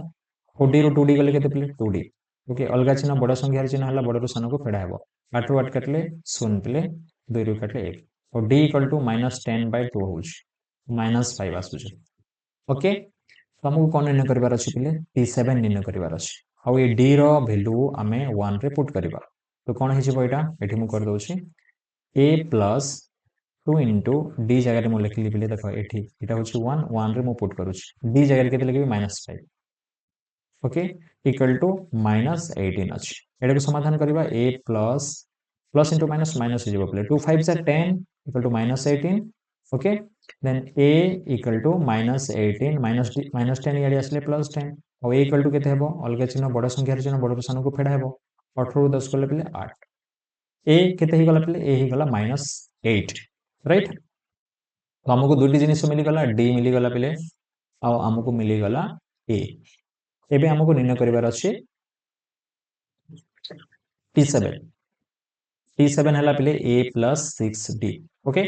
4D रु 2D गले केते पले 2D ओके अलगा चिन्ह बड़ संख्या चिन्ह हला बड़ रु सान को फेडा हेबो 8 रु 8 काटले 0 पले 2 रु काटले 1 और D इक्वल टू -10 बाय 2 होउछ -5 आसुछ ओके तो हमको कोन निर्णय करबार अछि पले T7 निर्णय करबार अछि हाउ ए D रो वैल्यू आमे 1 रे पुट करबा तो कोन हे जिवो एटा एठी मु कर दोछि A प्लस 2 इंटू D जगह रे मु लिखली पले देखो एठी एटा होछि 1 1 रे मु पुट करूछि D जगह रे केते लिखबी -5 ओके इक्वल टू -18 अछि एटा को समाधान करबा A plus plus into minus minus हो जिवो पले 2 5 जा 10 equal to -18 okay then A equal to -18 -10 याडी आसले +10 और A इक्वल टू केते हेबो अलग चिन्ह बड़ संख्या चिन्ह बड़ सान को फेडा हेबो 18 रु 10 गले पले 8 A केते ही गला पले A ही गला -8 राइट तो हमको दुटी जिनिस मिली गला D मिली गला पले आ हमको मिली गला A एबे हमको निर्णय करिवार अछि T7 T7 हला पले A plus 6D ओके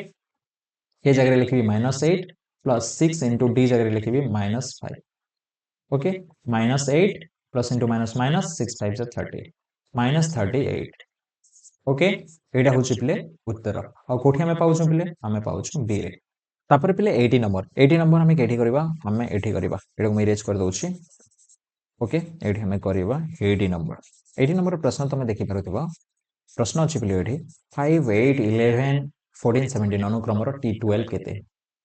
ए जगह लिखिबी -8 plus 6 into D जगह लिखिबी -5 okay -8 plus into minus minus 6 5 is 30 -38 okay एटा होची पिले उत्तर आ कोठी हमें पाउछु पिले हमें पाउछु बी रे तापर पिले 80 नंबर हमें केठी करबा हमें एठी करबा एटा को इरेज कर दोछि ओके एठी हमें करबा 80 नंबर प्रश्न तमे देखि परथिबा प्रश्न अछि पिले एठी 5 8 11 14 17 अनुक्रम रो T12 केते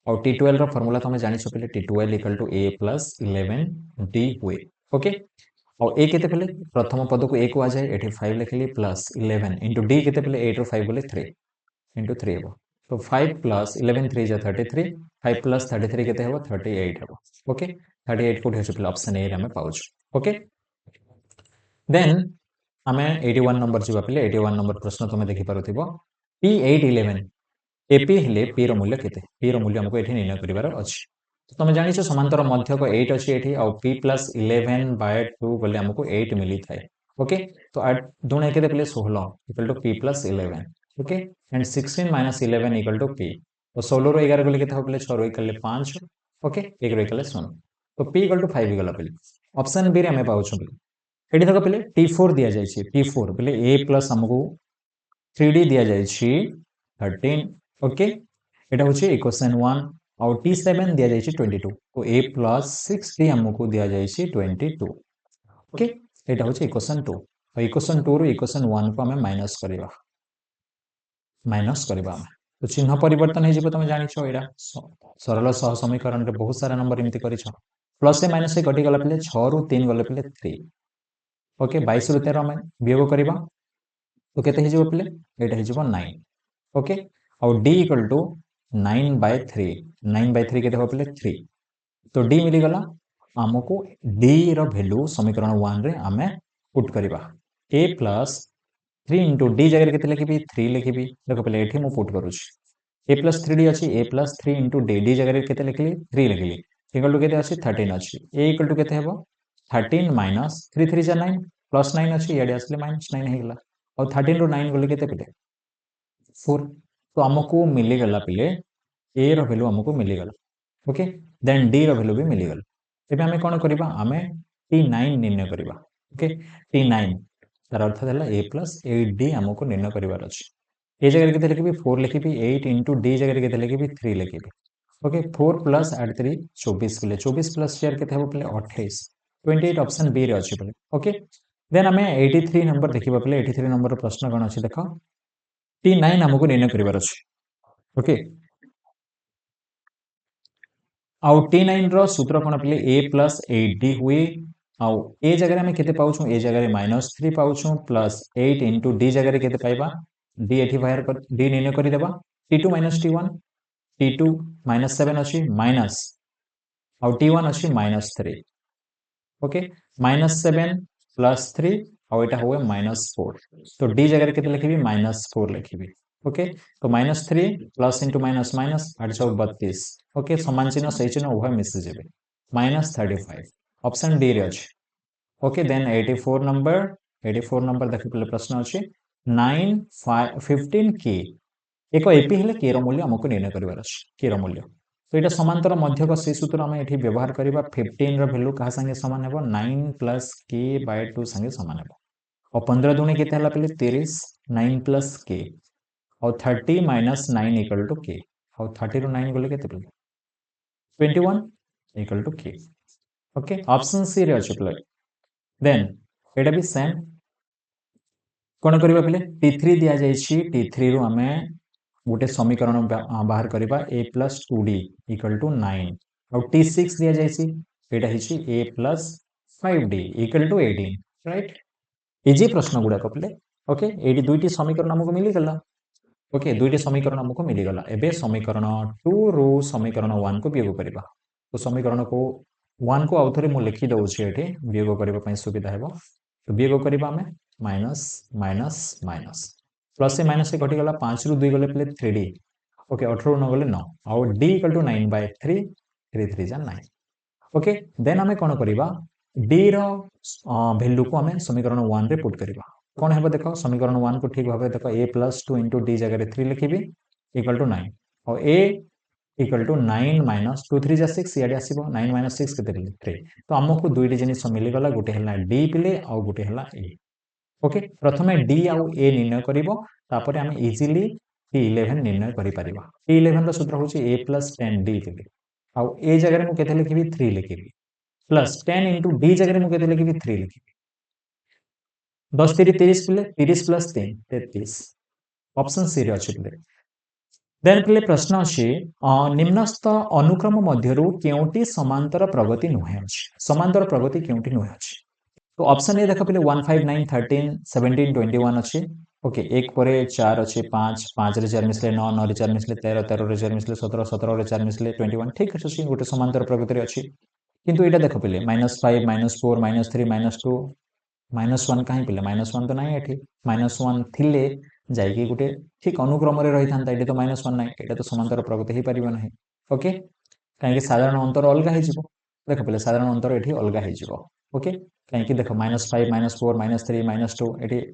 और T12 रो फार्मूला तमे जानि छ पिले T12 equal to A plus 11 D हुए ओके और ए केते पिले प्रथम पद को a को आ जाए एठी 5 लिखली प्लस 11 इनटू d केते पिले 8 रो 5 बोले 3 इनटू 3 हो तो 5 प्लस 11 3 जा 33 5 प्लस 33 केते हो 38 हो ओके 38 कोठी होछ पिले ऑप्शन ए रे हमें पाउछ ओके देन हमें 81 नंबर जिबा पिले 81 नंबर प्रश्न तमे देखि पारुथिबो P811 AP हेले P रो मूल्य केते P रो मूल्य हमको एठी निर्णय करिवार अछि तमे जानि छ समांतर मध्यक 8 अछि एठी और P plus 11 by 2 बोले हमको 8 मिली थाए ओके तो 8 दुणे केते पिले 16 equal to P plus 11 okay and 16 minus 11 equal to P तो 16 रो 11 बोले केते हो पिले 6 rho equal 5 okay 1 rho equal 0 तो P इक्वल टू 5 गला पिले ऑप्शन बी रे हमें पाउछु एठी देखो पिले T4 दिया जाय छी T4 पिले A plus हमको 3D दिया जाय छी 13 ओके एटा होची इक्वेशन 1 और T7 दिया जाय छी 22 तो A plus 6D हमको दिया जाय छी 22 ओके एटा होची इक्वेशन 2 और इक्वेशन 2 रो इक्वेशन 1 को हमें माइनस करबा तो चिन्ह परिवर्तन हे जिवो तमे जानि छ एटा सरल सह समीकरण रे बहुत सारा नंबर इमिति करि छ प्लस ए माइनस ए कटि गला पिले 6 रो 3 गला पिले 3 ओके 22 रो 13 हमें वियोग करबा तो केते हे जिवो पिले एटा हे जिवो 9 ओके और d इक्वल टू 9/3 केते हो पिले 3 तो d मिली गला हमको d रो वैल्यू समीकरण 1 रे हमें पुट करबा a plus 3 into d जगह केते लिखिबी 3 लिखिबी देखो पहले एठी मु पुट करूछ a plus 3d अछि a plus 3 into d जगह केते लिखली 3 लिखली इक्वल टू केते अछि 13 अछि a इक्वल टू केते हेबो 13 minus 3 3 जा 9 plus 9 अछि याडे आसले minus 9 हे गला और 13 रो 9 गले केते पिले 4 तो हमको मिली गला पिले a रो वैल्यू हमको मिली गला ओके देन d रो वैल्यू भी मिली गला एबे हमें कोन करबा हमें T9 निर्णय करबा ओके T9 तार अर्थ हला a plus 8d हमको निर्णय करबार अछि ए जगह केते लिखिबी 4 लिखिबी 8 into d जगह केते लिखिबी 3 लिखिबी ओके 4 plus 8 3 24 पिले 24 plus 4 केते हो पिले 28 28 ऑप्शन बी रे अछि पिले ओके देन हमें 83 नंबर देखिबा पिले 83 नंबर प्रश्न कोन अछि देखो T9 हमको निर्णय करबार अछि ओके आउ T9 रो सूत्र कोन पिले a plus 8d हुए आउ a जगह में केते पाउछु a जगह -3 पाउछु प्लस 8 into d जगह केते पाइबा d एठी बाहर कर d निर्णय करि देबा T2 minus T1 T2 -7 अछि माइनस आउ T1 अछि -3 ओके -7 प्लस 3 और एटा हुए -4 तो d जगह केते लिखिबी -4 लिखिबी ओके तो -3 plus into minus minus 832 okay समान चिन्ह सही चिन्ह उभय मिसि जेबे -35 ऑप्शन डी रे अछि ओके देन 84 नंबर देखि पले प्रश्न अछि 9 15 के एको एपी हेले के रो मूल्य हमको निर्णय करबार अछि के रो मूल्य तो एटा समांतर मध्यक से सूत्र हम एठी व्यवहार करबा 15 रो वैल्यू कहा संगे समान हेबो 9 प्लस के बाय 2 संगे समान हेबो और 15 दुने केते हला पले 30 9 प्लस के और 30 minus 9 equal to k और 30 रो 9 गोले केते पिले 21 equal to k okay option C रे अछि पिले देन एटा भी सेम कोन करबा पिले T3 दिया जाय छी T3 रो हमें गोटे समीकरण बाहर करबा a plus 2d equal to 9 और T6 दिया जाय छी एटा हि छी a plus 5d equal to 18 right easy प्रश्न गुडा कपले ओके एडी दुईटी समीकरण हमको मिली गला ओके दुईटी समीकरण हमको मिली गला एबे समीकरण 2 रो समीकरण 1 को वियोग करबा तो समीकरण को 1 को आउथरे मु लिखि दउ छी एठी वियोग करबा पई सुविधा हेबो तो वियोग करबा हमें माइनस माइनस माइनस प्लस ए माइनस ए घटी गला 5 रु 2 गले प्ले 3d ओके 18 रु 9 गले 9 और d = 9/3 3 3 जा 9 ओके देन हमें कोन करबा डी वैल्यू को आम समीकरण 1 रे पुट करवा कौन है देख समीकरण 1 को ठीक भाव देख ए प्लस 2 इंटू डी जगह 3 लिखी इक्वल टू 9 और ए इक्वल टू 9 माइनस 2 3 जा 6 इे आसो 9 माइनस 6 के 3 तो आमको दुईट जिन मिलगला गोटे है डी पिले आउ गोटे है ए ओके प्रथम डी आउ ए निर्णय कर आम इजिली P11 निर्णय कर P11 सूत्र हूँ ए प्लस 10 डी पिले आउ ए जगह मुझे लिखी 3 लिखी प्लस 10 इंटू डी जगह मुझे लिखी 3 लिखी 10 3 30 पिले 30 प्लस 3 33 ऑप्शन सी रे अछि पिले देन पिले प्रश्न अछि निम्नस्थ अनुक्रम मध्यरु केउटी समांतर प्रगति नुहे अछि समांतर प्रगति केउटी नुहे अछि तो ऑप्शन ए देख पिले 1 5 9 13 17 21 अछि ओके एक परे 4 अछि 5 5 रे 4 मिसले 9 9 रे 4 मिसले 13 13 रे 4 मिसले 17 17 रे 4 मिसले 21 ठीक अछि गोटे समांतर प्रगति रे अछि किंतु एटा देख पिले -5 -4 -3 -2 -1 कहीं पिले -1 तो नहीं एठी -1 थिले जाइकी गोटे ठीक अनुक्रम रे रही थांता एठी तो -1 नहीं एटा तो समांतर प्रगति ही परिबो नहीं ओके कहीं साधारण अंतर अलग हो जिवो देख पिले साधारण अंतर एठी अलग हो जिवो ओके कहीं देख -5 -4 -3 -2 एठी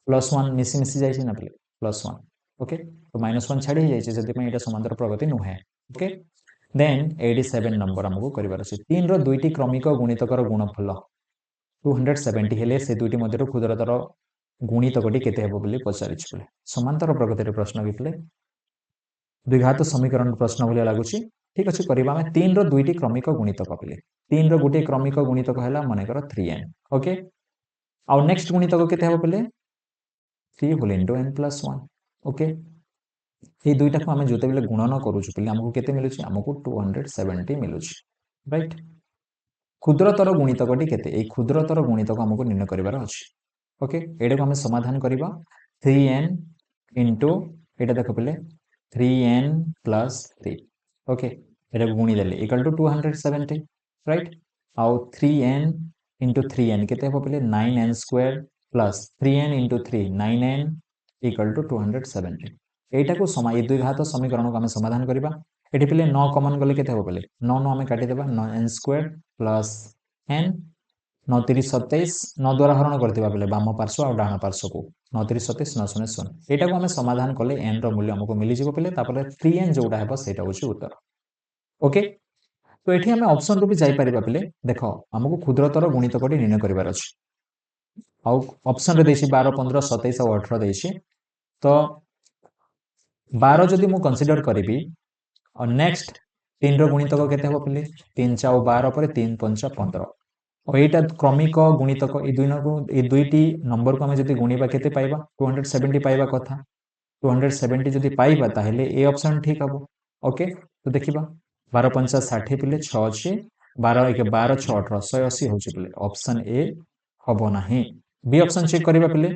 +1 मिसी मिसी जाइछि ना पिले +1 ओके तो -1 छाड़ी ही जाइछि जति एटा समांतर प्रगति नुहे ओके देन 87 नंबर हमको करिवार अछि 3 रो दुईटी क्रमिक गुणितकर गुणफल 270 हेले से दुईटी मध्यरु क्षुद्रतर गुणितकटी केते हेबो बोली पचारिछ बोले समांतर प्रगति प्रश्न बितले द्विघात समीकरण प्रश्न बोले लागुची ठीक अछि करिबा में 3 रो दुईटी क्रमिक गुणितक पिले 3 रो गुटे क्रमिक गुणितक हैला माने कर 3n ओके आउ नेक्स्ट गुणितक केते हेबो पिले 3 होल इनटू n + 1 ओके ये दुईटा को आमे जोते बेले गुणन करूछु पिले हमको केते मिलुची हमको 270 मिलुची राइट क्षुद्रतर गुणितकटी केते ए क्षुद्रतर गुणितक हमको निर्णय करिवार अछि ओके एडा को हमें समाधान करिबा 3n इनटू एटा देखो पिले 3n + 3 ओके एटा गुणी देले इक्वल टू 270 राइट आउ 3n इनटू 3n केते हो पिले 9n² plus 3n into 3 9n equal to 270 एटा को ये द्विघात समीकरण को हमें समाधान करिबा एठी पिले 9 कॉमन गले केते हो पिले 9 9 हमें काटी देबा 9n² प्लस n 9 3 27 9 द्वारा हरण करथिबा पिले बाम पार्श्व और डाहाण पार्श्व को 9 3 27 9 0 0 एटा को हमें समाधान कले n रो मूल्य हमको मिली जिवो पिले तापर 3n जोटा हेबो सेटा होची उत्तर ओके तो एठी हमें ऑप्शन को भी जाई परिबा पिले देखो हमको क्षुद्रतर गुणितकटी निर्णय करिवार अछि आउ ऑप्शन रे देछि 12 15 27 और 18 देछि तो 12 जदि मु कंसीडर करिबी और नेक्स्ट 3 रो गुणितक केते हेबो पिले 3 4 12 पर 3 5 15 और एटा क्रमिक गुणितक ए दुईटी नंबर को हमें जदि गुणिबा केते पाइबा 270 पाइबा कथा 270 जदि पाइबा ताहेले ए ऑप्शन ठीक हबो ओके तो देखिबा 12 5 60 पिले 6 अछि 12 1 12 6 18 180 होछि पिले ऑप्शन ए हबो नाही बी ऑप्शन चेक करिबा पिले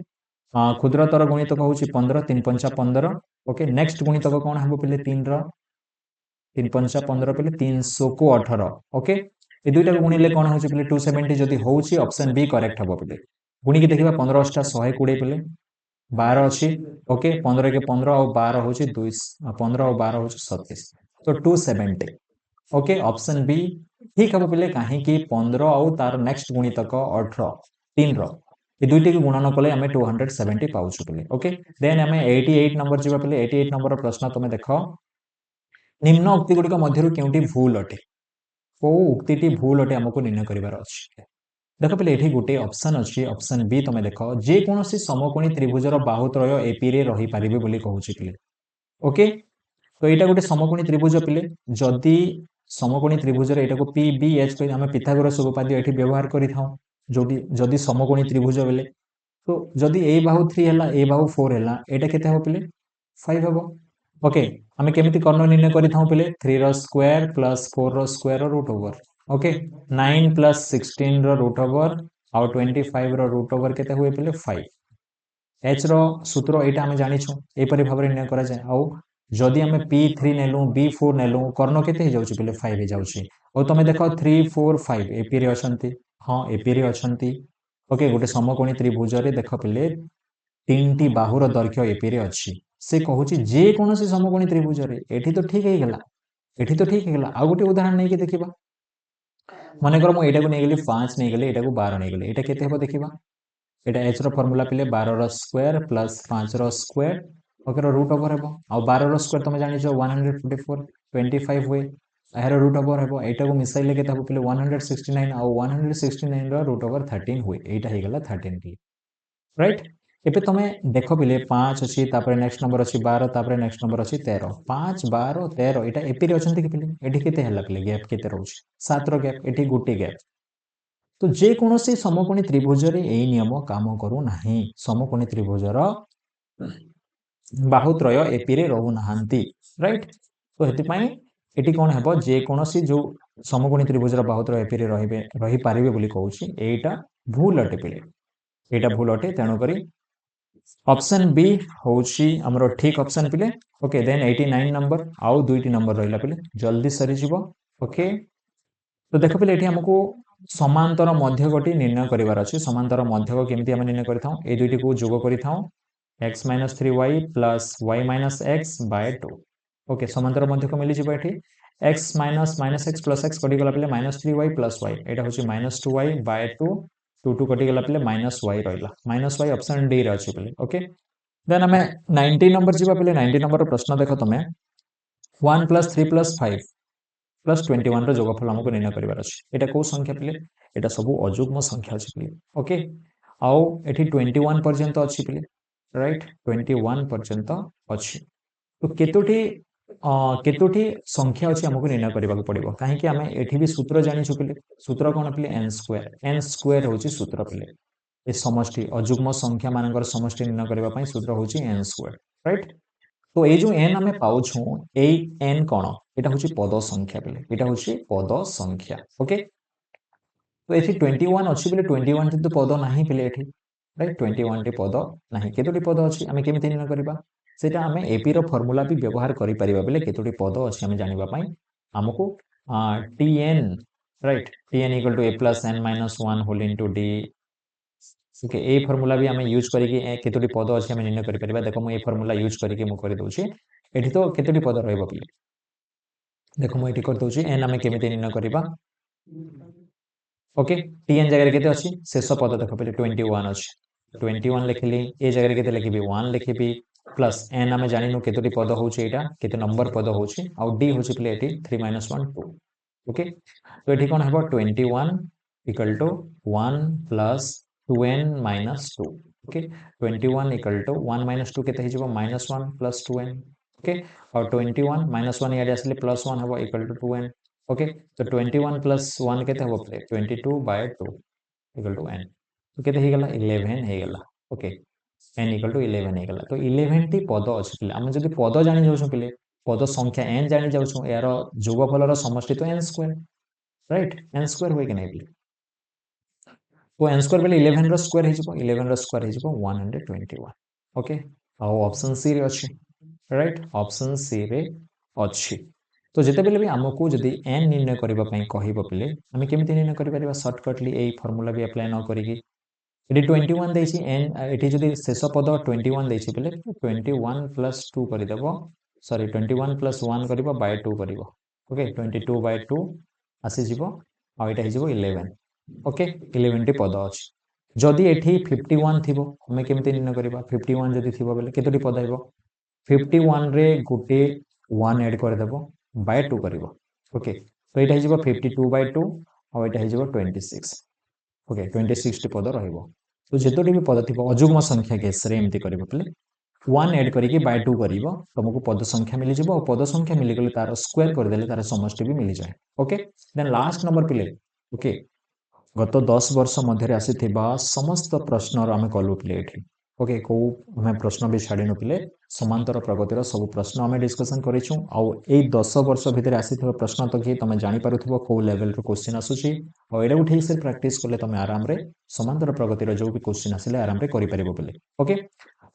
क्षुद्रतर गुणितक होछि 15 3 5 15 ओके नेक्स्ट गुणितक कोन हबो पिले 3 रो 3 5 15 पिले 300 को 18 ओके ए दुईटा गुणिले कोन होछि पिले 270 जदि होछि ऑप्शन बी करेक्ट हबो पिले गुणी के देखिबा 15 * 120 पिले 12 अछि ओके 15 के 15 और 12 होछि 2 15 और 12 होछि 27 तो 270 ओके ऑप्शन बी ठीक हबो पिले काहे कि 15 और तार नेक्स्ट गुणितक 18 3 रो ए दुईटी को गुणन कले हमें 270 पाउछु पिले ओके देन हमें 88 नंबर जिबा पिले 88 नंबर प्रश्न तमे देखो निम्न उक्ति गुडी मध्यरु केउटी भूल अटे को उक्तिटी भूल अटे हमको निर्णय करिवार अछि देखो पहिले एठी गोटे ऑप्शन अछि ऑप्शन बी तमे देखो जे कोनोसी समकोणी त्रिभुजर बाहुत्रय एपी रे रही परिबे बोली कहूछि पिले ओके तो एटा गोटे समकोणी त्रिभुज पिले जदि समकोणी त्रिभुजर एटा को पी बी एच पे हम पिथागोरस उपपाद्य एठी व्यवहार करि थाउ जदि जदि समकोणी त्रिभुज बेले तो जदि ए बाहु 3 हला ए बाहु 4 हला एटा केते हो पिले 5 हबो ओके हमें केमिति कर्ण निर्णय करि थाउ पिले 3 रो स्क्वायर प्लस 4 रो square root over okay 9 plus 16 रो रूट ओवर और 25 रो रूट ओवर केते हुए पिले 5 h रो सूत्र एटा हम जानि छु ए परि भाबरे निर्णय करा जाय आउ जदि हमें p3 नेलु b4 नेलु कर्ण केते हे जाउछि पिले 5 हे जाउछि और तमे देखो 3 4 5 एपी रे अछंती हां एपी रे अछंती ओके गोटे समकोणी त्रिभुज रे देखो पिले तीनटी बाहुर दैर्घ्य एपी रे अछि से कहूछि जे कोनोसी समकोणी त्रिभुज रे एठी तो ठीक हे गेला एठी तो ठीक हे गेला आ गोटे उदाहरण नै के देखिबा मनकर मुझे यहाँ नहीं गली 5 नहीं गली यहाँ 12 नहीं गली यहाँ केते हेबो देखिबा एटा h रो फार्मूला पिले 12 रो स्क्वायर प्लस 5 रो स्क्वायर ओके रो रूट ओवर हेबो आ 12 रो स्क्वायर तुम जानि जो 144 25 हुए एहर रूट ओवर हेबो एटा को मिसाइले केते हेबो पिले 169 आ 169 रो रूट ओवर 13 हुए एटा हे गला 13 पिले राइट एबे तमे देखो पिले 5 अछि तापर नेक्स्ट नंबर अछि 12 तापर नेक्स्ट नंबर अछि 13 5 12 13 एटा एपी रे अछंती कि पिले एठी केते हला पिले गैप केते रहउछि 7 रो गैप एठी गुटे गैप तो जे कोनोसी समकोणी त्रिभुज रे एई नियम काम करू नाही समकोणी त्रिभुजर बाहुत्रय एपी रे रहू नाहांती राइट तो हेति पई एटी कोन हेबो जे कोनोसी जो समकोणी त्रिभुजर बाहुत्रय एपी रे रही पारिबे बोली कहउछि एटा भूल अटे पिले एटा भूल अटे तेणु करी ऑप्शन बी होउछि हमरो ठीक ऑप्शन पिले ओके देन 89 नंबर आउ दुईटी नंबर रहिला पिले जल्दी सरी जीवो ओके तो देखो पिले एठी हमको समांतर मध्यकटी निर्णय करिवार अछि समांतर मध्यक केमिति हम निर्णय करिथाउ ए दुईटी को जोग करिथाउ x - 3y plus y - x by 2 okay समांतर मध्यक मिली जिवो एठी x - x plus x कटि गला पिले -3y plus y एटा होछि -2y by 2 2 2 कटि गला पिले -y रहिला -y ऑप्शन डी रे अछि पिले ओके देन हमें 90 नंबर जिबा पिले 90 नंबर प्रश्न देखो तमे 1 plus 3 plus 5 प्लस 21 रो जोगफल हमको निर्णय करिवार अछि एटा को संख्या पिले एटा सबु अजुग्म संख्या अछि पिले ओके आउ एठी 21 पर्यंत अछि पिले राइट 21 पर्यंत अछि तो केतोटी संख्या अछि हमको निर्णय करिबा पड़िबो काहे कि हमें एठी भी सूत्र जानि छु पिले सूत्र कोन पिले n स्क्वायर होछि सूत्र पिले ए समष्टि अजुग्म संख्या मानकर समष्टि निर्णय करिबा पई सूत्र होछि n स्क्वायर राइट तो ये जो n आमे पाउछु ए n कोन एटा होछि पद संख्या पिले एटा होछि पद संख्या ओके तो एठी 21 अछि पिले 21 ति तो पद नाही पिले एठी राइट 21 टी पद नाही केतोटी पद अछि आमे केमिति निर्णय करबा सेटा आमे एपी रो फार्मूला भी व्यवहार करि परिबा पिले केतोटी पद अछि आमे जानिबा पई हमको tn right tn = a + n - 1 whole into d okay ए फार्मूला भी हमें यूज करिके केतोटी पद अछि हमें निर्णय करि परिबा देखो म ए फार्मूला यूज करिके म करि दोछि एठी तो केतोटी पद रहइबो पिले देखो म एठी कर दोछि n हमें केमिति निर्णय करिबा ओके tn जगह केते अछि शेष पद देखो पिले 21 अछि 21 लिखली ए जगह केते लिखिबी 1 लिखिबी प्लस n हमें जानिनु केतोटी पद होछि एटा केते नंबर पद होछि आ d होछि पिले एठी 3 - 1 2 ओके तो एठी कोन हेबो 21 = 1 plus 2n minus 2 okay 21 = 1 minus 2 केते हिजबो -1 plus 2n ओके और 21 -1 याडे असले +1 हबो इक्वल टू 2n ओके तो 21 plus 1 केते हबो 22 by 2 इक्वल टू n तो केते हे गेला 11 हे गेला ओके n = 11 हे गेला तो 11 टी पद अछि पिले हम जदी पद जानि जाउछु पिले पद संख्या n जानि जाउछु यार जोगफलर समष्टि तो n square right n square होय के नै पिले तो n स्क्वायर बेले 11 रो स्क्वायर हे जिवो 11 रो स्क्वायर हे जिवो 121 ओके आ ऑप्शन सी रे अछि राइट ऑप्शन सी रे अछि तो जेते बेले भी हमको जदी n निर्णय करबा पई कहिबो पिले हम केमिति निर्णय करि परिबा शॉर्टकटली ए फार्मूला भी अप्लाई न करिकि एटी 21 देछि n एटी जदी शेष पद 21 देछि पिले 21 + 2 करि देबो सॉरी 21 + 1 करिबो बाय 2 करिबो ओके 22 by 2 आसी जिवो आ एटा हे जिवो 11 ओके 11 टी पद अछि जदी एठी 51 थिबो हमें केमिति निर्णय करबा 51 जदी थिबो बेले केतोटी पद आइबो 51 रे गुटे 1 ऐड कर देबो बाय 2 करिवो ओके तो एटा हे जिवो 52 by 2 और एटा हे जिवो 26 ओके 26 टी पद रहइबो तो जेतोटी भी पद थिबो अजुग्म संख्या केस रे एमति करिवो पिले 1 ऐड करिके बाय 2 करिवो तुमको पद संख्या मिलि जिवो और पद संख्या मिलि गेले तार स्क्वायर कर देले तार समष्टि भी मिलि जाय ओके देन लास्ट नंबर पिले ओके गत 10 वर्ष मध्य आसी समस्त प्रश्न आम कलु पिले ओके कौ हमें प्रश्न भी छाड़ी नुपिले समांतर प्रगतिर सब प्रश्न आम डिस्कसन करिछु आउ ए 10 वर्ष भितर आसी प्रश्न तो कि तुम जानि पारुथिबो को लेवल रो क्वेश्चन आसुची और एडा उठेई से प्रैक्टिस करले तुम आराम रे समांतर प्रगतिर जो भी क्वेश्चन आसिले आराम रे करि परिबो पिले ओके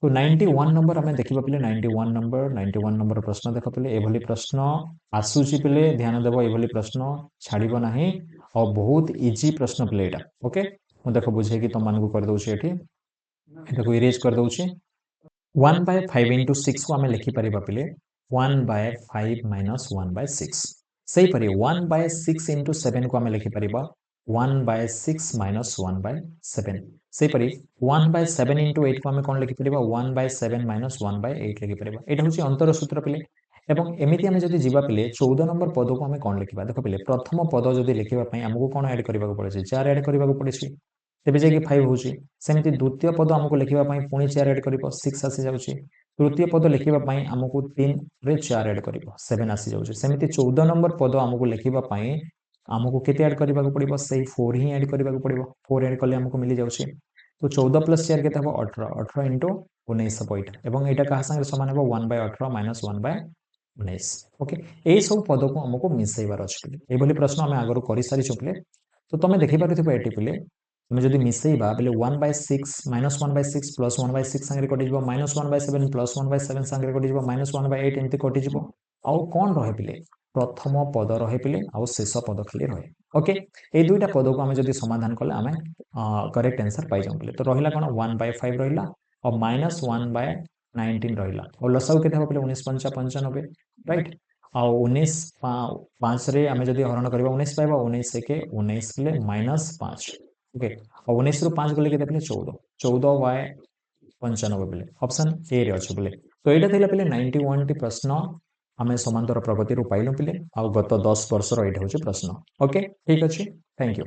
तो 91 नंबर हमें देखिबा पिले 91 नंबर प्रश्न देख पिले एभली प्रश्न आसुची पिले ध्यान देबो एभली प्रश्न छाड़िबो नाही और बहुत इजी प्रश्न पिले एटा ओके मु देखो बुझे कि तुम मानकु कर दउछि एठी एटा को इरेज कर दउछि 1 by 5 into 6 को हमें लिखि परिबा पिले 1 by 5 minus 1 by 6 सही परी 1/6 इंटू 7 को आम लिखिपर 1/6 माइनस 1/7 सही परी 1/7 इंटू 8 को आम कौन लिखिपर 1/7 माइनस 1/8 लिखिपर यहाँ हूँ अंतर सूत्र पिले एवं एमती आम जब जावा पिले 14 नंबर पद को आम कौन लिखा देख पिले प्रथम पद जब लिखापी आमको कौन ऐड करने पड़े 4 ऐड करने पड़े तेज जाकि 5 होची सेमती द्वितीय पद आमको लिखापी पुणी 4 ऐड कर 6 आसी जाऊँगी तृतीय पद लिखापी आमको 3 रे 4 ऐड कर 7 आसी जाऊँगी सेमती 14 नंबर पद आमको लिखापी आमको केते ऐड करने पड़ो से 4 ही ऐड करने पड़ो 4 ऐड कले आमको मिल जाऊँगी तो 14 प्लस 4 के 18 18 इंटू 19 हम यहाँ यहाँ क्या सागर सामान हम 1/18 माइनस 1/19 ओके यही सब पद को आमको मिसेबार अच्छे ये प्रश्न आम आगर कर सारी पे तो तुम देखिपुव ये पे तुम जब मिसेबा बोले 1/6 माइनस 1/6 प्लस 1/6 सांगे कटिज माइनस 1/7 प्लस 1/7 सांगे कटिज माइनस 1/8 एमती कटिज आउ कौन रहे पिले प्रथम पद रहे पिले आउ शेष पद खाली रहे ओके ये दुईटा पद को आम जब समाधान कले आम करेक्ट आंसर पाई जाऊँ तो रहा कौन 1/5 रहा और माइनस 1/19 रहा और लसागु के पे 19 पंचा 95 राइट आउ 19 5 रे आम जब हरण करवा 19 पाइबा 19 के 19 ले माइनस 5 ओके और 19 रु 5 गले के 14 14/95 बोले ऑप्शन ए रे अच्छे बोले तो यहाँ थिला पे 91 टी प्रश्न आम समांतर प्रगति पाइलु पिले आ गत 10 वर्षर यहाँ हूँ प्रश्न ओके ठीक अच्छे थैंक यू।